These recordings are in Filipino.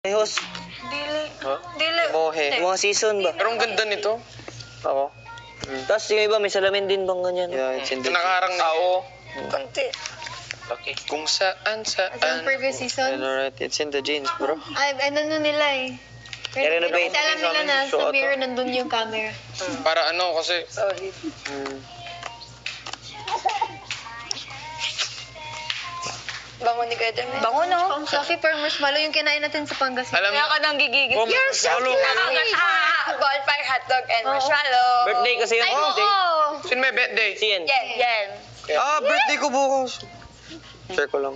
Host, Dili. Mohe. mga season ba? Pero ang ganda nito. Oo. Tapos yung iba, may salamin din bang ganyan? Yeah, it's in the nakaharang na. Oo. Konti. Okay. Kung saan. Yung previous season, Alright, it's in the jeans, bro. ano nila eh. I-renovate. Kasi alam nila na Show sa ata. mirror nandun yung camera. Para ano, kasi... Solid. Bango ni Kuya Jem. Bango no? Coffee per marshmallow yung kinain natin sa Pangasinan. Alam Kaya ka nang gigigit. Oh, You're so marshmallow. Bonfire hotdog and Oo. marshmallow. Birthday kasi yun. Ay, Birthday. oo! Sino may birthday? Si Yen. Yan. Birthday ko bukas. Share ko lang.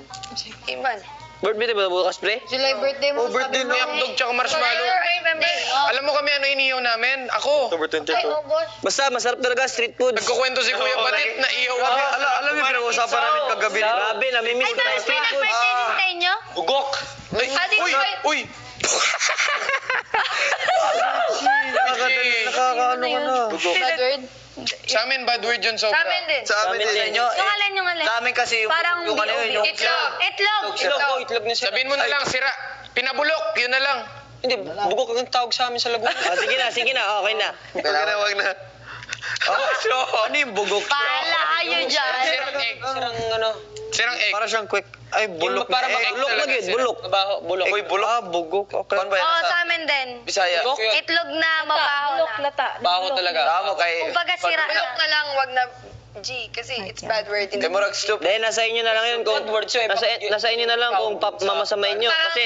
Iman. Birthday ba bukas, pre? July birthday mo. Birthday na. May hotdog tsaka marshmallow. I remember. Alam mo kami ano iniyaw namin? Ako. October 22. Ay, oh gosh. Basta, masarap talaga street foods. Nagkukwento si Kuya Batit na iyaw kami. Alam mo, pinag-usapan namin kagabi. Grabe, namimiss ko na yung street foods. sa inyo? Bugok. Ay, uy. Nakakaano ka na. Edward? Sa amin, bad word yun sobra. Sa amin din. Sa amin din. Yung alin? Sa amin kasi yung... Parang yung ano yun, yung... Itlog. Itlog na siya. Sabihin mo na lang, sira. Pinabulok, yun na lang. Hindi, bugok ang tawag sa amin sa Laguna. Sige na, okay na. Wag na. Ano yung bugok? Paala kayo dyan. Sirang egg. Sirang ano... Sirang egg. Para siyang quick. Ay, bulok Para na egg. Bulok na yun, bulok. Bulok. Uy, bulok. Bugok. Okay. Oo, sa amin din. Bisaya. Itlog na mabaho na. Baho talaga. Tama kay... Kumbaga sira Bulok na lang, wag na G. Kasi it's bad word. Kay Murag Sloop. Dahil nasa inyo na lang yun kung... Nasa inyo na lang kung mamasamain nyo. Parang Kasi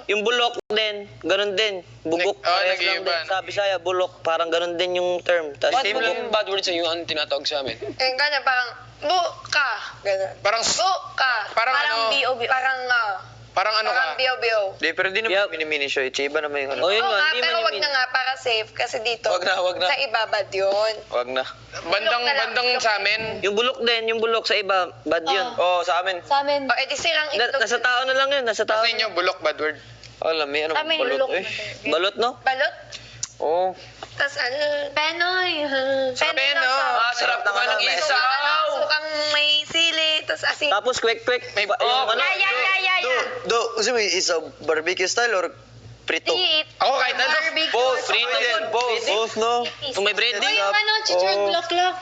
yung bulok din, ganun din. Bugok, parehas lang din. nag-iiba. Sa Bisaya, bulok, parang ganun din yung term. Tapos Same lang bad words yung ano tinatawag sa amin. ganyan, parang buka. Ganun. Parang Buka. Parang ano? B.O.B. Parang ano ka? B.O.B.O. Di, pero di naman mini-mini siya. Iba naman yung ano. O yun Oo nga, nga, hindi pero man wag na nga para safe. Kasi dito, Wag na. sa ibabad yun. Wag na. Bandang sa amin. Yung bulok din, yung bulok sa iba, bad yun. Oo, sa amin. Sa amin. O, edi sirang itlog. Nasa tao na lang yun, nasa tao. Sa inyo, bulok, bad word. Alam mo, ano Amin, bulok bulok. eh. Balot, no? Balot. Oo. Tapos ano? Penoy. Peno. Sarap naman ng isaw. Sukang may sili. Tapos asin. Tapos quick. May- Yung ano? Kasi may isa barbecue style or prito? Eat. Ako kahit ano. Barbecue. Both. Prito din. Both, no? Kung may breading. Yung ano, chicharon block-lock.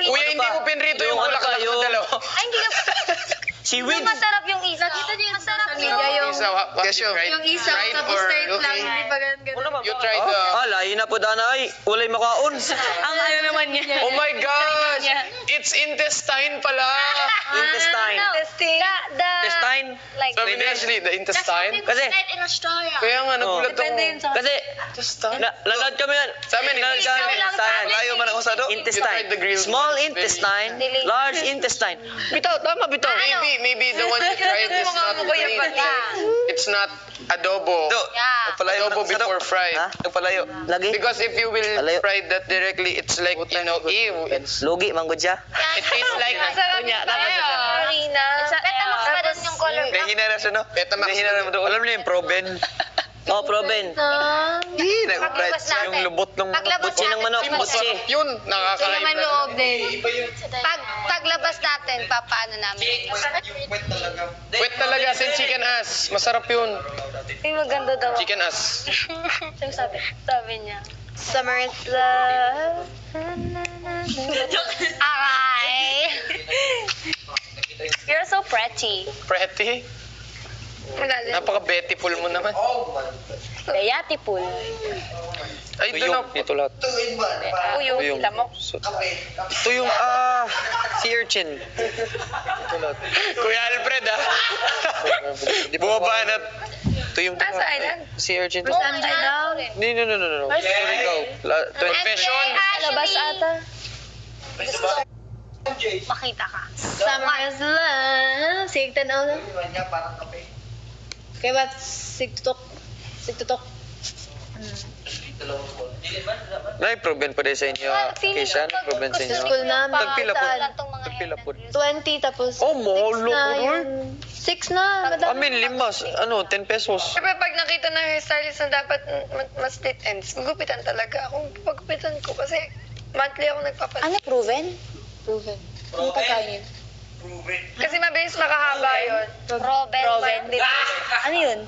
Kuya, hindi ko pinrito yung Yung ano bulaklak pa, yung- na dalawa. Ay, hindi ka... Seaweed. Masarap yung isa. Nakita niyo yung masarap yung... Isaw, Yung isa, tapos straight lang. Hindi pa ganun. You tried the... Layo na po dana ay. Walay makaon. Ang ano naman niya. Oh my gosh! It's intestine pala! Intestine. Intestine. Like, Sabi ni Ashley, the intestine? Kasi, in Australia. Kaya nga, nagulat ako. Depende yun sa... kasi, lalad kami yan. Sa amin, Lalad intestine. kami. lang sa amin. Ayaw man ako sa do. Intestine. You tried the grilled Small one. intestine, large intestine. Bitaw, tama bitaw. Maybe the one you tried is not it's not adobo. Yeah. Adobo before fried. Ha? Palayo. Lagi? Because if you will Palayo. fry that directly, it's like, ew. It's, Lugi, manggod siya. it tastes like... Kunya, dapat Marina. Petamax pa rin yung color. Nahihina na siya, no? Nahihina na mo doon. Alam niyo yung proben? Oh, proben. Hindi, nag-fried yung lubot ng Paglabas Butsi ng manok. Butsi. Masarap yun. Nakakain. Naman loob din. Paglabas natin, papaano namin? Wet talaga, sin chicken ass. Masarap yun. Ay, maganda daw. Chicken ass. Yung sabi niya. Summer is love. Aray! You're so pretty. Pretty. Malalim. Napaka-beautiful mo naman. Beautiful. Ay, doon na. Ito lahat. Uyong, lamok. Ito yung, sea urchin. Ito lahat. Kuya Alfred, Bumaba na. Ito yung... Sa island? Sea urchin. Sandra daw. No. Surigao. Confession. Labas ata. Makita ka. Summer is love. Sigtan ako. Kaya ba? Sigtutok. Na-proven pa din sa inyo, Keisha? Na-proven sa Sa inyo? school namin. Tagpila po. Saan? Tagpila po. 20 tapos... Oh, mahal na na, yung... 6 na. Amin, 5. 10 pesos. Siyempre, pag nakita ng hairstylist na dapat mas split ends, gugupitan talaga ako. Paggupitan ko kasi monthly ako nagpapalit. Ano, proven? Proven. Ano pagkain yun? Kasi mabilis makahaba yun. Proven. Ano yun?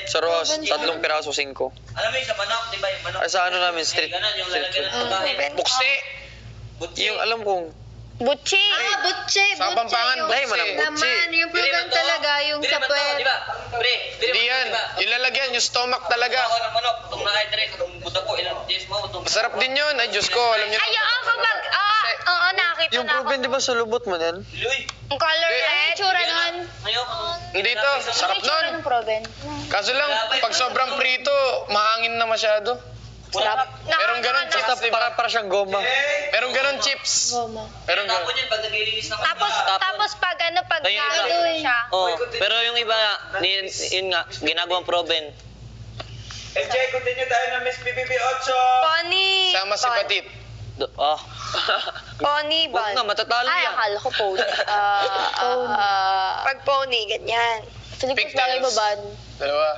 Sa Ross, 3 piraso, 5. Alam mo yung sa manok, di ba yung manok? Ay, sa ano namin, street. Ganun, yung Street lalagyan food. ng pagkain. Buksi! Yung alam kong, Butchi! Butche, Sa Pampangan, Dahil buksi. manang butchi. Naman, yung proven talaga, yung sa puwet. Di ba? Pre, Hindi yan. Yung lalagyan, yung stomach Ako talaga. ng manok, itong naka-hydrate, itong buta ko, ilang days mo, itong... Masarap din yun. Ay, Diyos ko. Alam niyo Ay, oo, kapag, oo, nakita Yung na ako. proven, di ba, sulubot mo yan? Luy! Ang color red. Tsura nun. Ayoko. Hindi to. Sarap nun. Ng proven. Kaso lang, pag sobrang prito, mahangin na masyado. Merong ganun chips, Basta di ba? para siyang goma. Merong ganun chips. Merong Tapon ganun. yun, pag naglilinis ng... Tapos pag ano, pag Ayun na. gagawin siya. Oh, pero yung iba, yun nga, ginagawang proven. MJ, continue tayo ng Miss PBB 8. Pony. Sama si Batit. Pony Wag ball. nga, matatalo Ay, yan. akala ko pony. Pag pony, ganyan. Philippines bagay ba ban? Dalawa.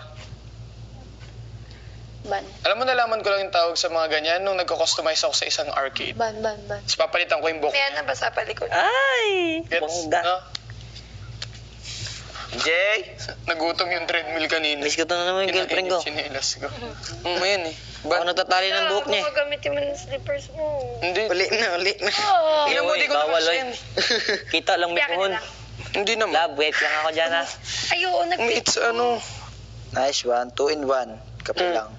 Ban. Alam mo, nalaman ko lang yung tawag sa mga ganyan nung nagko-customize ako sa isang arcade. Ban. Tapos papalitan ko yung book. Ayan, nabasa palikod. Ay! Gets? Bongga. No? Jay! Nagutom yung treadmill kanina. Miss ko to na naman yung girlfriend ko. Chinelas ko. Ayan eh. Ako nagtatali ng buhok niya. Ako gamitin mo ng slippers mo. Hindi. Uli na. Tingnan mo, di ko Bawal, naman oy. Kita lang may Biyakin puhon. na lang. Hindi naman. Love, wait lang ako dyan, ha? Ayoko, It's ano. Nice one. 2 in 1. Kape lang.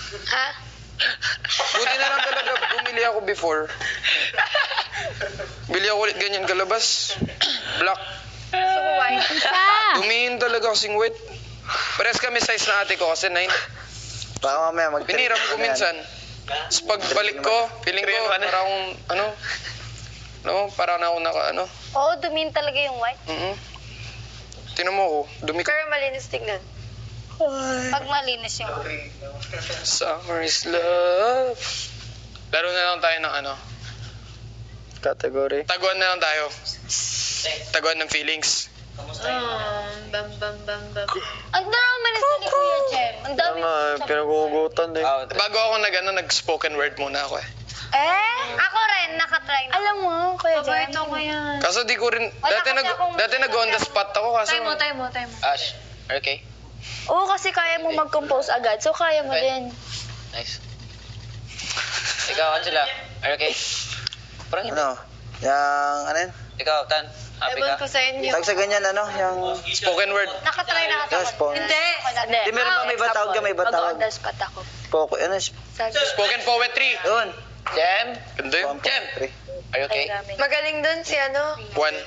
Ha? Buti na lang talaga bumili ako before. Bili ako ulit ganyan kalabas. Black. Gusto ko white. Dumihin talaga kasing wet. Pares kami size na ate ko kasi 9. Baka mamaya mag Piniram ko minsan. Tapos pagbalik ko, feeling ko parang ano, parang ako naka ano. Oo, dumin talaga yung white. Tinan mo ako, dumi ko. Pero malinis tignan. Pag malinis yung Summer is love. Laro na lang tayo ng ano. Category. Taguan na lang tayo. Taguan ng feelings. Bam. Ang drama nito ni Kuya Jem. Ang dami. Pinagugutan eh. Bago ako nag-spoken word muna ako eh. Ako rin, nakatry na. Alam mo, Kuya Jem. Paborito ko yan. Kaso di ko rin, Wala dati kasi akong- nag-on the spot ako kaso. Time mo. Ash, okay? Oo, kasi kaya mo mag-compose agad. So, kaya mo din. Nice. Ikaw, Angela. Okay? Parang hindi. Ano? Yang, ano yun? Ikaw, Tan. Happy Ewan ka? ko sa inyo. Tawag sa ganyan, ano? Yung... Spoken word. Nakatry na Yung ako. spawn. Hindi. Di, meron pa may iba tawag ka, may iba tawag. Mag-on the spot ako. Poko, ano? Spoken poetry. Yun. Jem? Ganda yun. Spawn poetry. Are you okay? Magaling dun si ano. One.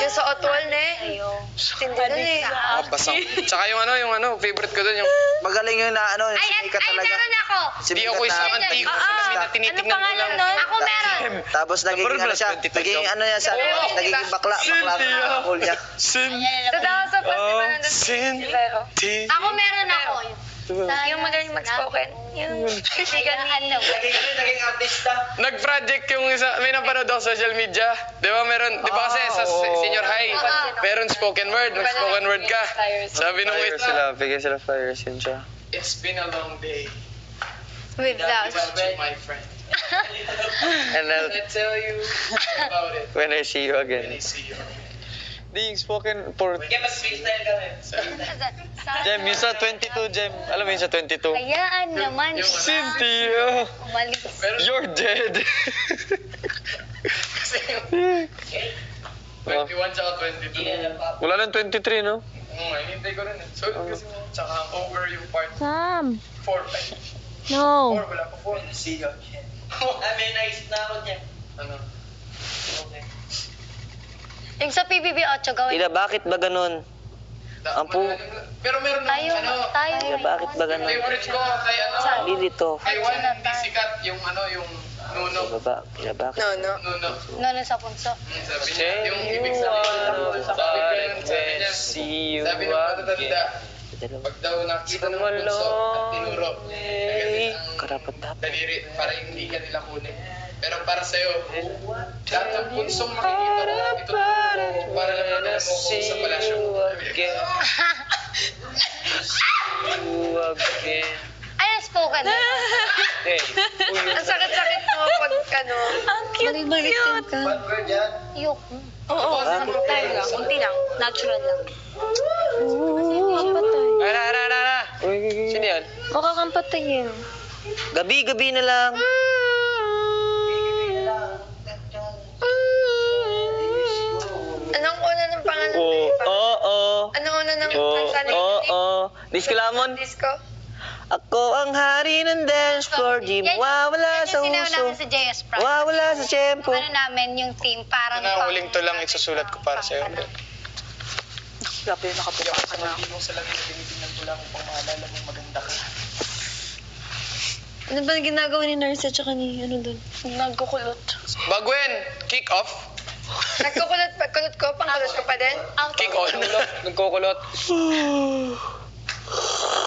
Yung sa Otwal na eh. Hindi dun eh. Basang. Tsaka yung favorite ko dun yung... Magaling yung na, ano, sinikat talaga. meron ako. Hindi ako isang antigo. Salamin na tinitignan ko lang. Ako meron. Tapos nagiging ano siya, nagiging ano yan sa, nagiging bakla ang cool niya. Sa daw sa festival na Pero. Ako meron ako. Yung magaling mag-spoken. Yung kaibigan ni Naging artista. Nag-project yung isa, may napanood ako sa social media. Di ba meron, di ba kasi sa senior high, meron spoken word, nag-spoken word ka. Sabi nung Flyers isa, sila. Bigay sila flyers yun siya. it's been a long day without. without you, my friend. And then, I tell you about it when I see you when again. I see you. Di spoken for... Kaya mas freestyle kami. Jem, yung sa 22, Jem. Alam mo yung sa 22? Hayaan naman. Cynthia! Umalis. You're dead! 21 tsaka 22. Wala lang 23, no? Hinintay ko rin eh. So, kasi tsaka over yung part Sam. 4. Ay, No. 4, wala pa 4. See you again. May naisip na ako dyan. Ano? Okay. Yung sa PBB 8 gawin. Ila, bakit ba ganun? Ampo. Pero meron Tayo, naman tayo. Ila, bakit ba ganun? favorite ko kay Lilito. kay Juan, hindi sikat yung yung Nuno. Baba, ila, bakit? No. Nuno. Nono sa punso. Sabi niya, yung ibig sabihin, sabi niya, See you sabi ng matatanda, again. pag daw nakita ng bunso at tinuro, agad ang Karapat-dapat. daliri para hindi ka nila kunin. Pero para sa'yo, lahat ng bunsong makikita mo, ituturo para lang mo ko sa palasyo. You again. Ay, spoken. Hey, Ang sakit-sakit mo pag ano. Ang cute. Bad word yan. Yok. Oo, tayo lang. Unti lang. Natural lang. Ara. Sino yan? Baka kang patayin. Gabi na lang. Anong una ng pangalan? Anong una ng pangalan? Disco Lamon. Disco? Ako ang hari ng dance floor, di mawawala sa Sinaw namin uso. sa JS Pride. Wawala sa tempo. Ano namin yung team, parang Na huling to lang isusulat ko para sa'yo. Grabe, nakabuka ka na. Hindi mo sa langit, tinitingnan ko lang upang maalala mong maganda ka. Ano ba ginagawa ni Nurse at saka ni ano doon? Nagkukulot. Bagwen, kick off. Nagkukulot pa, kulot ko, pangkulot ko pa din? Kick on. Nagkukulot.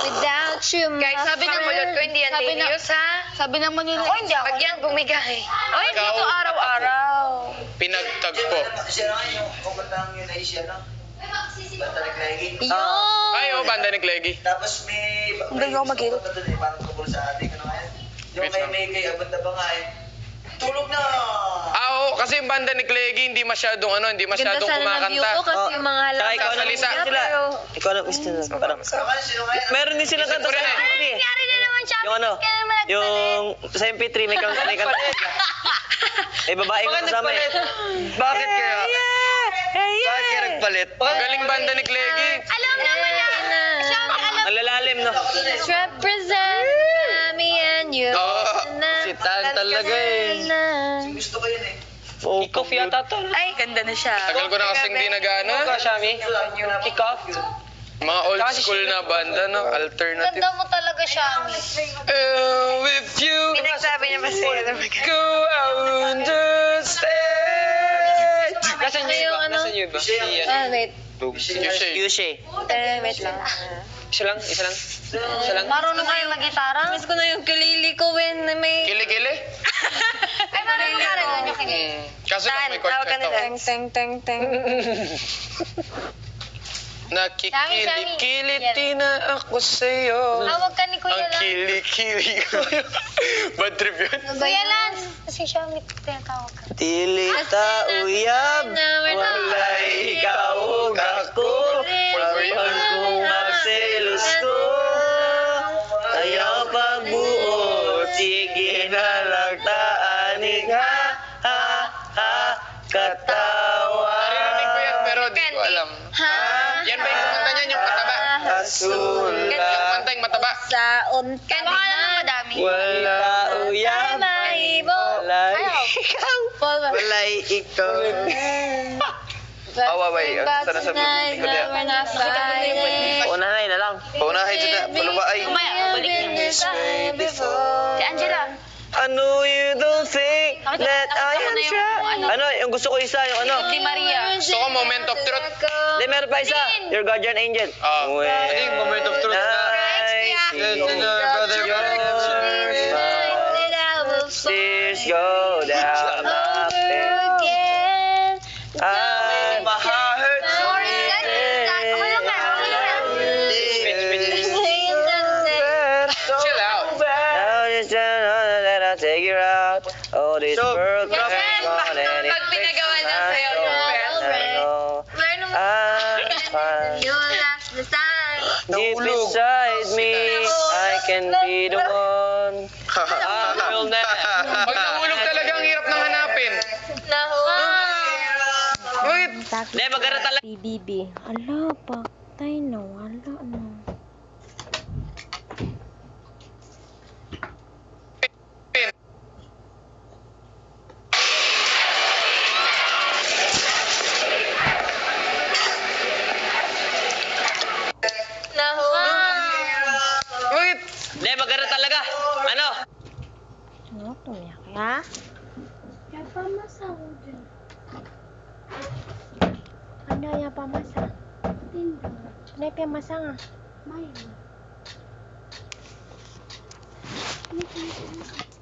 without you, Guys, sabi ng kulot ko, hindi yan dangerous, ha? Sabi naman nila, Ako hindi ako. Pag yan bumigay. Oh, hindi Ikaw, ito araw-araw. Pinagtagpo. Siya lang yung kumuntahan yun ay siya lang. Bata ni Cleggy. Ay, banda ni Cleggy. Tapos may... Hindi ako mag-hilot. Parang tungkol sa ating ano nga yan. Yung Wait lang. may kay abot na ba nga eh. Tulog na! Oo, kasi yung banda ni Cleggy hindi masyadong Ganda kumakanta. sana ng view ko kasi yung mga Saka halaman. ikaw na Salisa. sila. Ikaw na gusto na. Parang, Saka sino nga yan? meron din silang kanta sa MP3. nangyari na naman siya. Yung ano, yung sa MP3 may kanta. May babae ko kasama eh. Bakit kaya? Bakit kaya nagpalit? Galing banda ni Cleggy. Alam naman na. Siya ang alam. Ang lalalim, no? Represent me and you. Si Tan talaga eh. Gusto ko yun eh. Kick off yata to. Ay, ganda na siya. Tagal ko na kasing di nagana. Shami? Kick off? Mga old school na banda, no? Alternative. Ganda mo talaga siya. With you, Pinagsabi niya ba sa'yo? go understand. Nasaan yung ano? Nasaan yung iba? Wait. Yushe. Wait lang. Isa lang? Marunong kayo mag-gitara? Miss ko na yung kilili ko when may... Kili-kili? Ay, marunong ka rin doon yung kinig. Kaso lang may chord Tawag ka na to. nila. Teng. Nakikili-kiliti na ako sa'yo. Tawag ka ni Kuya Ang Lance. kili-kili ko. Bad trip yun. Kuya Lance. Kasi siya may tinatawag ka. Tilita uyab, walay ikaw ug ako. Pag kung magselos ko, ayaw pagbuot, sige na lang taanig katawa. Naririnig ko yan pero di ko alam. Yan ba yung kumanta niyan, yung mataba? Asul Yung kumanta yung mataba? Sa unta Kaya baka lang madami. wala uyab, walay ikaw, walay ikaw. Awaway, sana sa buti ko diya. Unahay na lang. Paunahay dyan na, palubaay. Mamaya, balik niya. Si Angela. I know you don't think that I am shy. Ano, yung gusto ko isa, yung ano. Di Maria. Gusto ko moment of truth. Hindi, meron pa isa. Your guardian angel. Ano yung moment of truth Tears go down my face. My heart hurts so Chill out. Now just that I'll take you out. Oh, this world comes on and it Pag pinagawa na sa'yo yung I'm fine. Deep inside me, I can be the one. I will never. Pag nahulog talaga, ang hirap nang hanapin. Wait. Hindi, magkaroon talaga. BBB. Ala, patay na. Wala na. Wait. Hindi, magkaroon talaga. Ano? Ano to niya kaya? Ano ya pamasa? Ano yung pamasa nga? May.